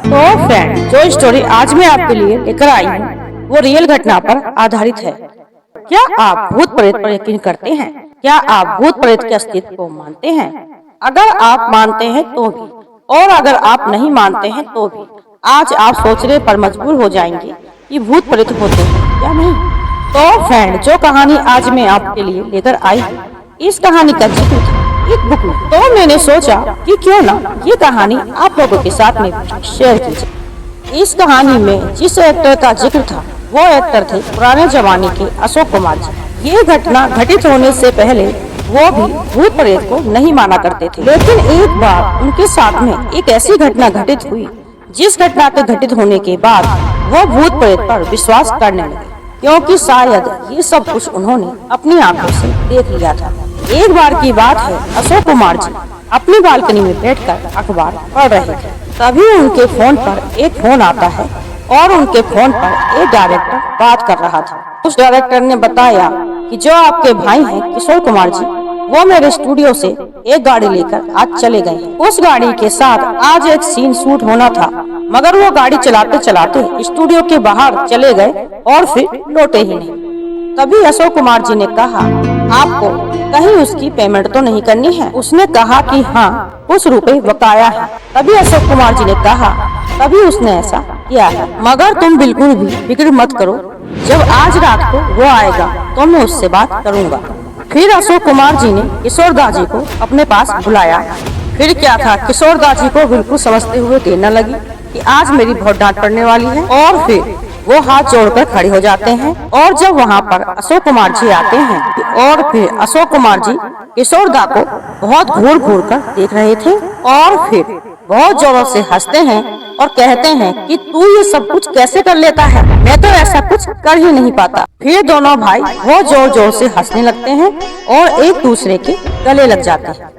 तो फ्रेंड, जो स्टोरी आज मैं आपके लिए लेकर आई हूँ वो रियल घटना पर आधारित है। क्या आप भूत प्रेत पर यकीन करते हैं? क्या आप भूत प्रेत के अस्तित्व को मानते हैं? अगर आप मानते हैं तो भी, और अगर आप नहीं मानते हैं तो भी, आज आप सोचने पर मजबूर हो जाएंगे कि भूत प्रेत होते हैं या नहीं। तो फ्रेंड, जो कहानी आज मैं आपके लिए लेकर आई हूँ, इस कहानी का जिक्र था एक बुक में। तो मैंने सोचा कि क्यों ना ये कहानी आप लोगों के साथ में शेयर की जाए। इस कहानी में जिस एक्टर का जिक्र था वो एक्टर थे पुराने जमाने के अशोक कुमार जी। ये घटना घटित होने से पहले वो भी भूत प्रेत को नहीं माना करते थे, लेकिन एक बार उनके साथ में एक ऐसी घटना घटित हुई जिस घटना के घटित होने के बाद वो भूत प्रेत पर विश्वास करने लगे, क्योंकि शायद ये सब कुछ उन्होंने अपनी आंखों से देख लिया था। एक बार की बात है, अशोक कुमार जी अपनी बालकनी में बैठकर अखबार पढ़ रहे थे। तभी उनके फोन पर एक फोन आता है और उनके फोन पर एक डायरेक्टर बात कर रहा था। उस डायरेक्टर ने बताया कि जो आपके भाई हैं किशोर कुमार जी, वो मेरे स्टूडियो से एक गाड़ी लेकर आज चले गए हैं। उस गाड़ी के साथ आज एक सीन शूट होना था, मगर वो गाड़ी चलाते चलाते स्टूडियो के बाहर चले गए और फिर लौटे ही नहीं। तभी अशोक कुमार जी ने कहा, आपको कहीं उसकी पेमेंट तो नहीं करनी है? उसने कहा कि हाँ, कुछ रुपए बकाया है। तभी अशोक कुमार जी ने कहा, तभी उसने ऐसा किया है, मगर तुम बिल्कुल भी फिक्र मत करो, जब आज रात को वो आएगा तो मैं उससे बात करूँगा। फिर अशोक कुमार जी ने किशोर दा जी को अपने पास बुलाया। फिर क्या था, किशोर दा जी को बिल्कुल समझते हुए देने लगी कि आज मेरी बहुत डांट पड़ने वाली है, और फिर वो हाथ जोड़कर खड़े हो जाते हैं। और जब वहाँ पर अशोक कुमार जी आते हैं और फिर अशोक कुमार जी किशोर दा को बहुत घूर घूर कर देख रहे थे और फिर बहुत जोरों से हंसते हैं और कहते हैं कि तू ये सब कुछ कैसे कर लेता है, मैं तो ऐसा कुछ कर ही नहीं पाता। फिर दोनों भाई बहुत जोर जोर से हंसने लगते हैं और एक दूसरे के गले लग जाते हैं।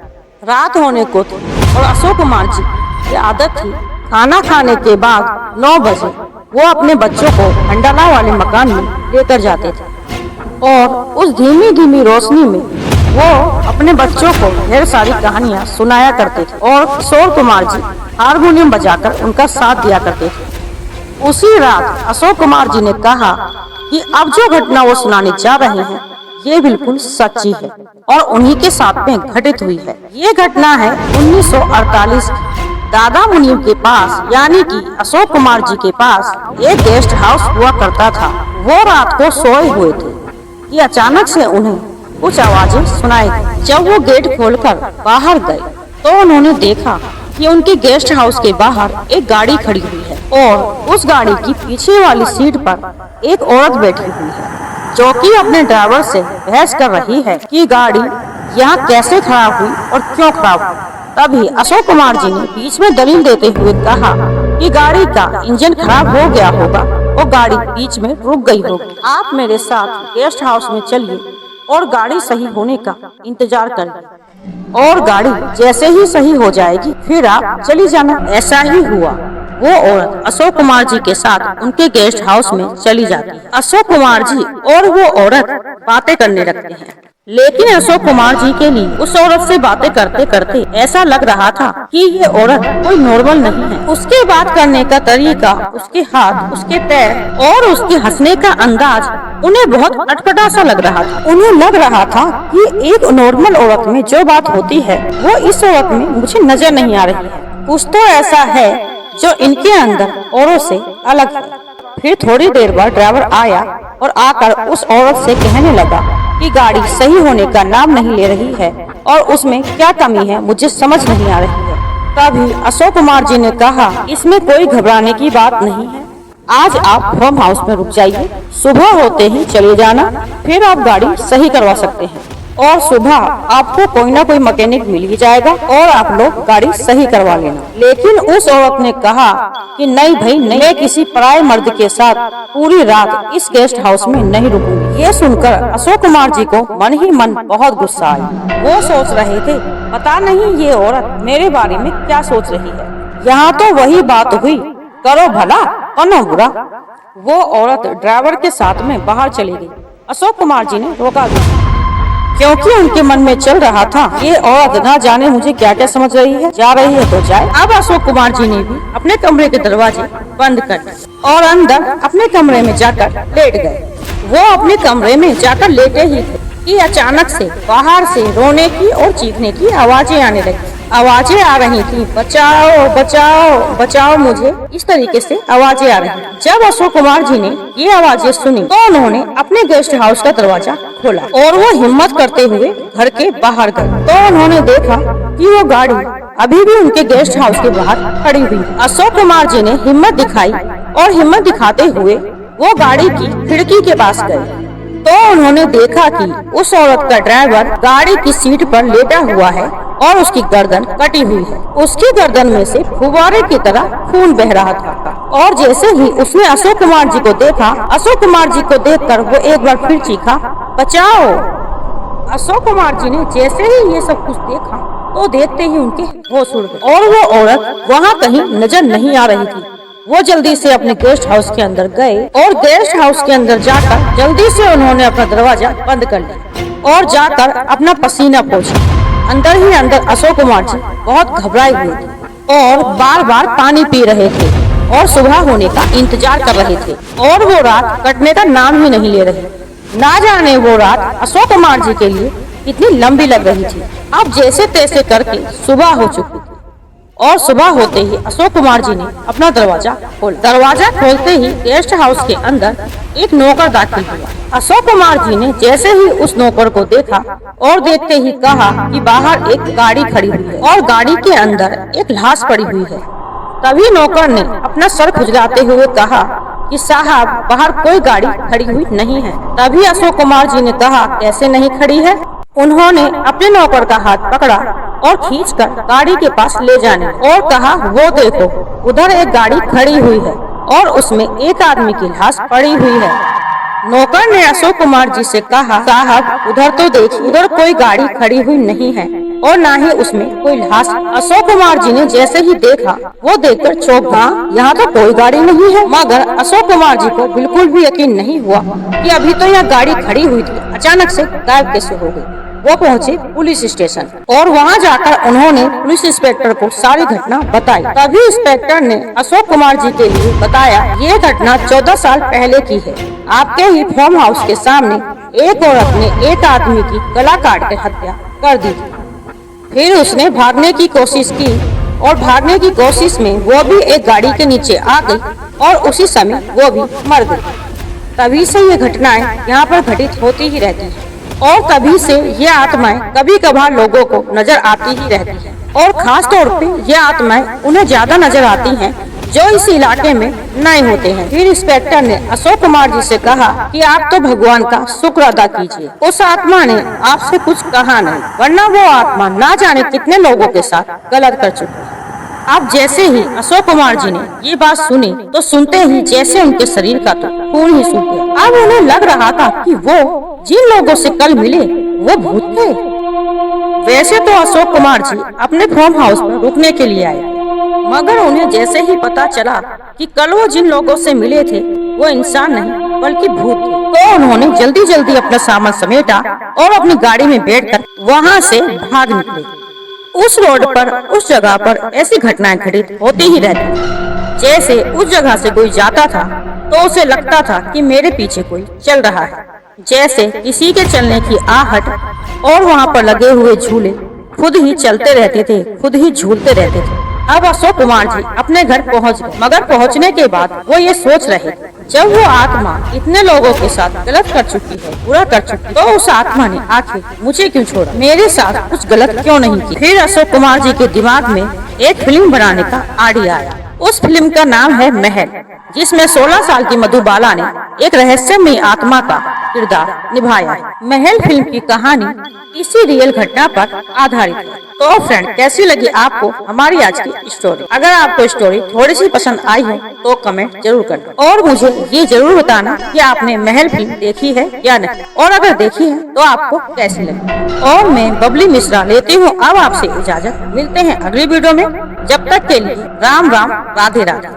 रात होने को थी और अशोक कुमार जी की आदत थी खाना खाने के बाद 9 बजे वो अपने बच्चों को खंडाला वाले मकान में लेकर जाते थे और उस धीमी धीमी रोशनी में वो अपने बच्चों को ढेर सारी कहानियां सुनाया करते थे और किशोर कुमार जी हारमोनियम बजाकर उनका साथ दिया करते थे। उसी रात अशोक कुमार जी ने कहा कि अब जो घटना वो सुनाने जा रहे हैं ये बिल्कुल सच्ची है और उन्हीं के साथ में घटित हुई है। ये घटना है 1948 दादा मुनीम के पास, यानी कि अशोक कुमार जी के पास एक गेस्ट हाउस हुआ करता था। वो रात को सोए हुए थे कि अचानक से उन्हें कुछ आवाजें सुनाई दी। जब वो गेट खोलकर बाहर गए तो उन्होंने देखा कि उनके गेस्ट हाउस के बाहर एक गाड़ी खड़ी हुई है और उस गाड़ी की पीछे वाली सीट पर एक औरत बैठी हुई है, जो कि अपने ड्राइवर से बहस कर रही है कि गाड़ी यहाँ कैसे खराब हुई और क्यों खराब हुई। तभी अशोक कुमार जी ने बीच में दलील देते हुए कहा कि गाड़ी का इंजन खराब हो गया होगा और गाड़ी बीच में रुक गई होगी। आप मेरे साथ गेस्ट हाउस में चलिए और गाड़ी सही होने का इंतजार करिए, और गाड़ी जैसे ही सही हो जाएगी फिर आप चली जाना। ऐसा ही हुआ। वो औरत अशोक कुमार जी के साथ उनके गेस्ट हाउस में चली जाती है। अशोक कुमार जी और वो औरत बातें करने लगते हैं, लेकिन अशोक कुमार जी के लिए उस औरत से बातें करते करते ऐसा लग रहा था कि ये औरत कोई नॉर्मल नहीं है। उसके बात करने का तरीका, उसके हाथ, उसके पैर और उसके हंसने का अंदाज उन्हें बहुत अटपटा सा लग रहा था। उन्हें लग रहा था कि एक नॉर्मल औरत में जो बात होती है वो इस औरत में मुझे नजर नहीं आ रही है। कुछ तो ऐसा है जो इनके अंदर औरों से अलग है। फिर थोड़ी देर बाद ड्राइवर आया और आकर उस औरत से कहने लगा कि गाड़ी सही होने का नाम नहीं ले रही है और उसमें क्या कमी है मुझे समझ नहीं आ रही है। तभी अशोक कुमार जी ने कहा, इसमें कोई घबराने की बात नहीं है, आज आप फार्म हाउस में रुक जाइए, सुबह होते ही चले जाना, फिर आप गाड़ी सही करवा सकते हैं और सुबह आपको कोई ना कोई मैकेनिक मिल ही जाएगा और आप लोग गाड़ी सही करवा लेना। लेकिन उस औरत ने कहा कि नहीं भाई नहीं, मैं किसी पराये मर्द के साथ पूरी रात इस गेस्ट हाउस में नहीं रुकूंगी। ये सुनकर अशोक कुमार जी को मन ही मन बहुत गुस्सा आया। वो सोच रहे थे, पता नहीं ये औरत मेरे बारे में क्या सोच रही है। यहाँ तो वही बात हुई, करो भला करो बुरा। वो औरत ड्राइवर के साथ में बाहर चली गई। अशोक कुमार जी ने रोका दिया। क्योंकि उनके मन में चल रहा था ये औरत ना जाने मुझे क्या क्या समझ रही है, जा रही है तो जाए। अब अशोक कुमार जी ने भी अपने कमरे के दरवाजे बंद कर दिए और अंदर अपने कमरे में जाकर लेट गए। वो अपने कमरे में जाकर लेटे ही थे कि अचानक से बाहर से रोने की और चीखने की आवाजें आने लगी। आवाजें आ रही थी, बचाओ बचाओ बचाओ मुझे, इस तरीके से आवाजें आ रही थी। जब अशोक कुमार जी ने ये आवाजें सुनी तो उन्होंने अपने गेस्ट हाउस का दरवाजा खोला और वो हिम्मत करते हुए घर के बाहर गए तो उन्होंने देखा कि वो गाड़ी अभी भी उनके गेस्ट हाउस के बाहर खड़ी हुई। अशोक कुमार जी ने हिम्मत दिखाई और हिम्मत दिखाते हुए वो गाड़ी की खिड़की के पास गए तो उन्होंने देखा कि उस औरत का ड्राइवर गाड़ी की सीट पर लेटा हुआ है और उसकी गर्दन कटी हुई है। उसकी गर्दन में से फुव्वारे की तरह खून बह रहा था और जैसे ही उसने अशोक कुमार जी को देखा, अशोक कुमार जी को देखकर वो एक बार फिर चीखा, बचाओ। अशोक कुमार जी ने जैसे ही ये सब कुछ देखा तो देखते ही उनके होश उड़ गए और वो औरत वहाँ कहीं नजर नहीं आ रही थी। वो जल्दी से अपने गेस्ट हाउस के अंदर गए और गेस्ट हाउस के अंदर जाकर जल्दी से उन्होंने अपना दरवाजा बंद कर लिया और जाकर अपना पसीना पोंछा। अंदर ही अंदर अशोक कुमार जी बहुत घबराए हुए थे और बार बार पानी पी रहे थे और सुबह होने का इंतजार कर रहे थे और वो रात कटने का नाम ही नहीं ले रही। ना जाने वो रात अशोक कुमार जी के लिए कितनी लंबी लग रही थी। अब जैसे तैसे करके सुबह हो चुकी थी और सुबह होते ही अशोक कुमार जी ने अपना दरवाजा खोला। दरवाजा खोलते ही गेस्ट हाउस के अंदर एक नौकर दाखिल हुआ। अशोक कुमार जी ने जैसे ही उस नौकर को देखा और देखते ही कहा कि बाहर एक गाड़ी खड़ी हुई है और गाड़ी के अंदर एक लाश पड़ी हुई है। तभी नौकर ने अपना सर खुजलाते हुए कहा कि साहब, बाहर कोई गाड़ी खड़ी हुई नहीं है। तभी अशोक कुमार जी ने कहा, कैसे नहीं खड़ी है? उन्होंने अपने नौकर का हाथ पकड़ा और खींचकर गाड़ी के पास ले जाने और कहा, वो देखो उधर एक गाड़ी खड़ी हुई है और उसमें एक आदमी की लाश पड़ी हुई है। नौकर ने अशोक कुमार जी से कहा, साहब उधर तो देखिए, उधर कोई गाड़ी खड़ी हुई नहीं है और ना ही उसमें कोई लाश। अशोक कुमार जी ने जैसे ही देखा वो देखकर चौंक गए, यहाँ तो कोई गाड़ी नहीं है। मगर अशोक कुमार जी को बिल्कुल भी यकीन नहीं हुआ कि अभी तो यह गाड़ी खड़ी हुई थी, अचानक से गायब कैसे हो गई। वो पहुंचे पुलिस स्टेशन और वहां जाकर उन्होंने पुलिस इंस्पेक्टर को सारी घटना बताई। तभी इंस्पेक्टर ने अशोक कुमार जी के लिए बताया, ये घटना 14 साल पहले की है। आपके ही फार्म हाउस के सामने एक औरत ने एक आदमी की गला काट कर हत्या कर दी। फिर उसने भागने की कोशिश की और भागने की कोशिश में वो भी एक गाड़ी के नीचे आ गई और उसी समय वो भी मर गई। तभी से ये घटनाएं यहाँ पर घटित होती ही रहती है और तभी से ये आत्माएं कभी कभार लोगों को नजर आती ही रहती है और खास तौर पे ये आत्माएं उन्हें ज्यादा नजर आती हैं जो इस इलाके में नए होते हैं। फिर इंस्पेक्टर ने अशोक कुमार जी से कहा कि आप तो भगवान का शुक्र अदा कीजिए, उस आत्मा ने आपसे कुछ कहा नहीं, वरना वो आत्मा ना जाने कितने लोगों के साथ गलत कर चुकी है। अब जैसे ही अशोक कुमार जी ने ये बात सुनी तो सुनते ही जैसे उनके शरीर का तो खून ही सूख गया। अब उन्हें लग रहा था कि वो जिन लोगों से कल मिले वो भूत थे। वैसे तो अशोक कुमार जी अपने फार्म हाउस पर रुकने के लिए आए, मगर उन्हें जैसे ही पता चला कि कल वो जिन लोगों से मिले थे वो इंसान नहीं बल्कि भूत थे, तो उन्होंने जल्दी जल्दी अपना सामान समेटा और अपनी गाड़ी में बैठकर वहाँ से भाग निकले। उस रोड पर, उस जगह पर ऐसी घटनाएं घटित होती ही रहती। जैसे उस जगह से कोई जाता था तो उसे लगता था कि मेरे पीछे कोई चल रहा है, जैसे किसी के चलने की आहट, और वहाँ पर लगे हुए झूले खुद ही चलते रहते थे, खुद ही झूलते रहते थे। अब अशोक कुमार जी अपने घर पहुँच गए, मगर पहुँचने के बाद वो ये सोच रहे, जब वो आत्मा इतने लोगों के साथ गलत कर चुकी है, बुरा कर चुकी, तो उस आत्मा ने आखिर मुझे क्यों छोड़ा, मेरे साथ कुछ गलत क्यों नहीं किया। फिर अशोक कुमार जी के दिमाग में एक फिल्म बनाने का आइडिया आया। उस फिल्म का नाम है महल, जिसमें 16 साल की मधुबाला ने एक रहस्यमयी आत्मा का किरदार निभाया है। महल फिल्म की कहानी इसी रियल घटना पर आधारित है। तो फ्रेंड, कैसी लगी आपको हमारी आज की स्टोरी? अगर आपको स्टोरी थोड़ी सी पसंद आई हो तो कमेंट जरूर करना और मुझे ये जरूर बताना कि आपने महल फिल्म देखी है या नहीं, और अगर देखी है तो आपको कैसी लगी। और मैं बबली मिश्रा लेती हूँ अब आपसे इजाजत, मिलते हैं अगली वीडियो में। जब तक के लिए राम राम, राधे राधे।